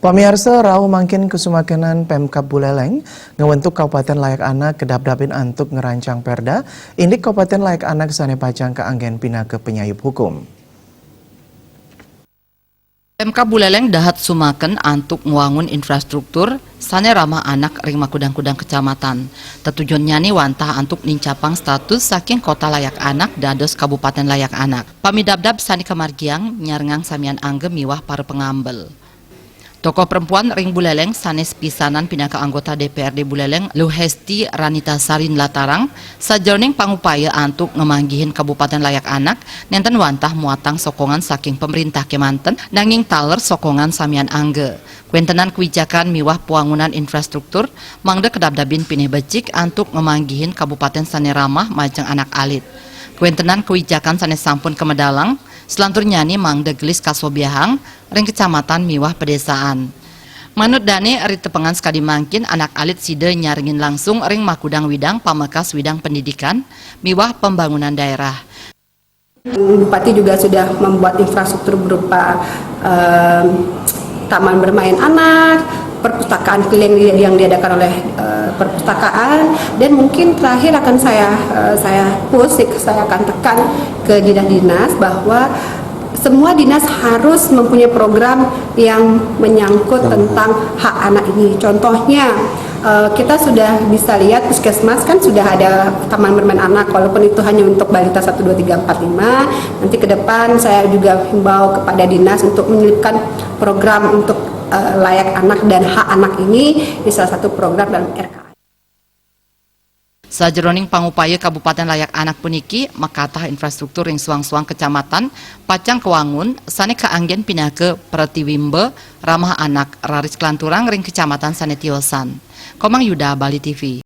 Pamirsa rauh mangkin kesumakenan Pemkab Buleleng ngewentuk Kabupaten Layak Anak kedap-dapin antuk ngerancang perda indik Kabupaten Layak Anak sane pacang ke anggen pina ke penyayup hukum. Pemkab Buleleng dahat sumaken antuk nguangun infrastruktur sane ramah anak ring makudang-kudang kecamatan. Tetujuannya ni wantah antuk nincapang status saking kota layak anak dados Kabupaten Layak Anak. Pamidabdab sani kemargiang nyarengang samian angge miwah para pengambel. Tokoh perempuan ring Buleleng sanes pisanan pinaka anggota DPRD Buleleng Luhesti Ranita Sarin Latarang sajroning pangupaya antuk ngemanggihin Kabupaten Layak Anak nenten wantah muatang sokongan saking pemerintah kemanten nanging taler sokongan samian angge. Kuentenan kebijakan miwah puangunan infrastruktur mangde kedabdabin pineh becik antuk ngemanggihin Kabupaten Saneramah majeng anak alit. Kuentenan kebijakan sanes sampun kemedalang selantur nyani mangde gelis kasobiahang ring kecamatan miwah pedesaan. Manut dane eri tepengan sekadi mangkin anak alit side nyaringin langsung ring makudang widang pamekas widang pendidikan miwah pembangunan daerah. Bupati juga sudah membuat infrastruktur berupa taman bermain anak, perpustakaan keliling yang diadakan oleh perpustakaan, dan mungkin terakhir akan saya akan tekan ke dinas-dinas bahwa semua dinas harus mempunyai program yang menyangkut tentang hak anak ini. Contohnya kita sudah bisa lihat puskesmas kan sudah ada taman bermain anak, walaupun itu hanya untuk balita 1, 2, 3, 4, 5. Nanti ke depan saya juga himbau kepada dinas untuk menyelipkan program untuk layak anak dan hak anak ini di salah satu program dalam RKA. Sajroning pangupaya Kabupaten Layak Anak puniki makatah infrastruktur ring suang-suang kecamatan pacang kewangun sane kaanggen pinake Pratiwimbe ramah anak raris kelanturang ring kecamatan sane tiosan. Komang Yuda, Bali TV.